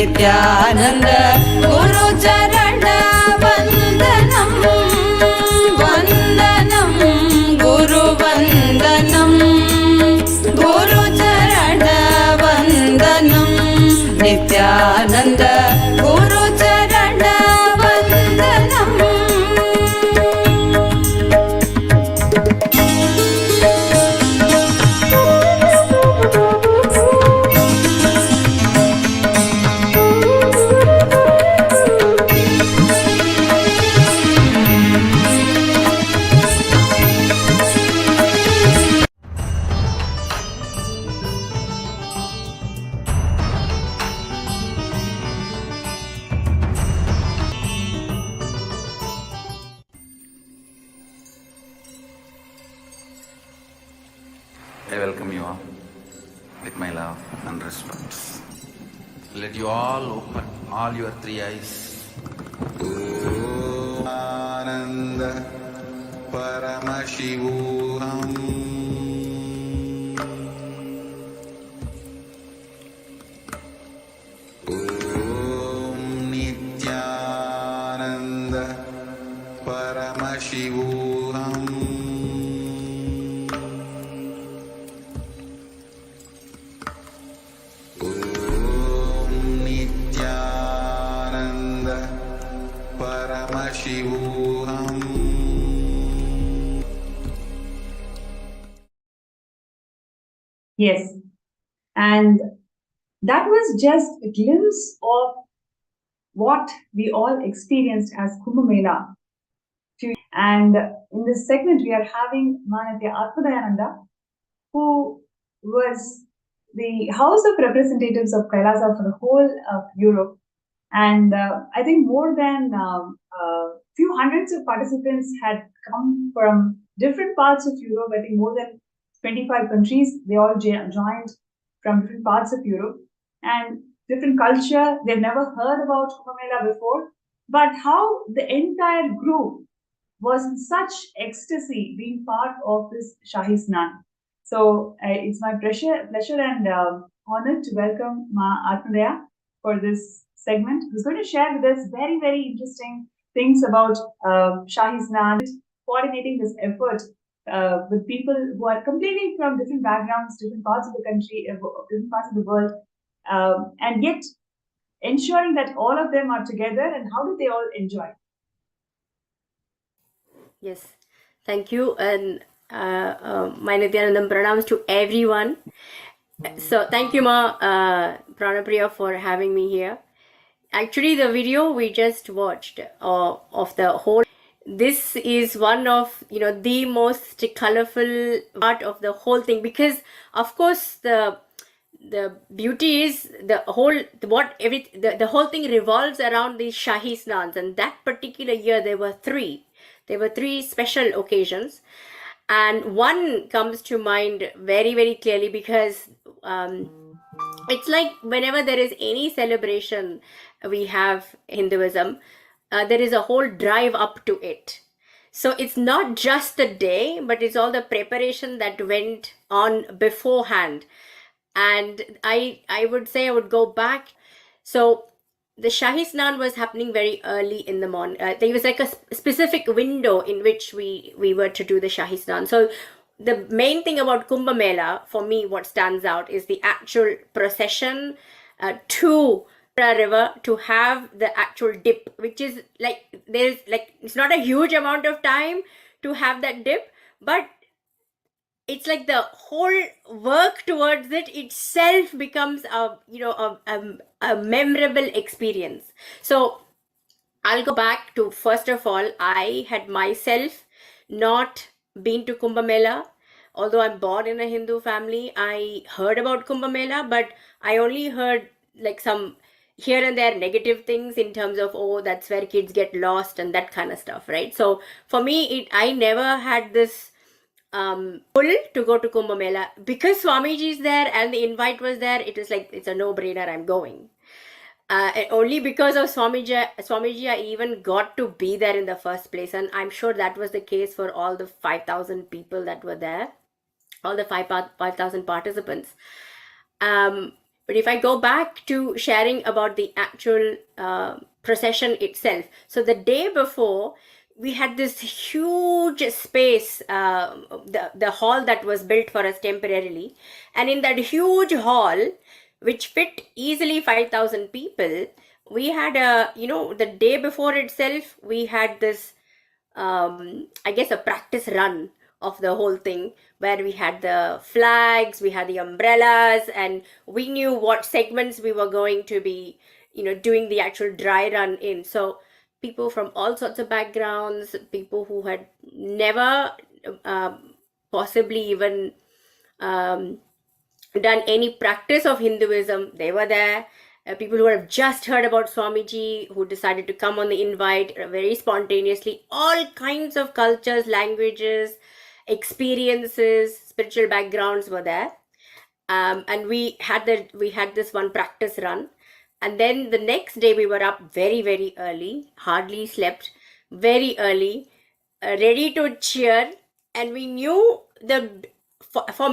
Nithyananda Guru Charana Vandanam Vandanam Guru Vandanam Guru Charana Vandanam Nithyananda Guru Charana Vandanam. I welcome you all with my love and respect. Let you all open all your three eyes. Ananda Paramashivam. Nithyananda Paramashivam. Yes, and that was just a glimpse of what we all experienced as Kumbh Mela. And in this segment, we are having Manatya Atmadayananda, who was the House of Representatives of Kailasa for the whole of Europe. And I think more than few hundreds of participants had come from different parts of Europe. I think more than 25 countries, they all joined from different parts of Europe and different culture. They've never heard about Kumbh Mela before, but how the entire group was in such ecstasy being part of this Shahi Snan. So it's my pleasure and honor to welcome Ma Atmadaya for this segment, who's going to share with us very, very interesting things about Shahi Snan, coordinating this effort with people who are completely from different backgrounds, different parts of the country, different parts of the world, and yet ensuring that all of them are together, and how do they all enjoy? Yes, thank you, and my Nithyanandam pranams to everyone. So thank you, Ma Pranapriya, for having me here. Actually, the video we just watched of the whole, this is one of the most colorful part of the whole thing, because of course the beauty is the whole whole thing revolves around these Shahi Snans, and that particular year there were three special occasions, and one comes to mind very, very clearly because it's like whenever there is any celebration we have Hinduism, there is a whole drive up to it. So it's not just the day, but it's all the preparation that went on beforehand. And I would say I would go back. So the Shahi Snan was happening very early in the morning. There was like a specific window in which we were to do the Shahi Snan. So the main thing about Kumbh Mela, for me, what stands out is the actual procession to the river to have the actual dip, which is like, there's like, it's not a huge amount of time to have that dip, but it's like the whole work towards it itself becomes a memorable experience. So I'll go back to, first of all, I had myself not been to Kumbh Mela. Although I'm born in a Hindu family, I heard about Kumbh Mela, but I only heard like some here and there negative things in terms of, oh, that's where kids get lost and that kind of stuff, right? So for me, I never had this pull to go to Kumbh Mela. Because Swamiji is there and the invite was there, it was like, it's a no-brainer, I'm going. Only because of Swamiji, I even got to be there in the first place. And I'm sure that was the case for all the 5,000 people that were there, all the 5,000 participants. But if I go back to sharing about the actual procession itself, so the day before, we had this huge space, the hall that was built for us temporarily. And in that huge hall, which fit easily 5,000 people, we had the day before itself, we had this, I guess, a practice run of the whole thing, where we had the flags, we had the umbrellas, and we knew what segments we were going to be, doing the actual dry run in. So people from all sorts of backgrounds, people who had never possibly even done any practice of Hinduism, they were there. People who have just heard about Swamiji, who decided to come on the invite very spontaneously. All kinds of cultures, languages, experiences, spiritual backgrounds were there. And we had this one practice run. And then the next day we were up very, very early, hardly slept, very early, ready to cheer. And we knew for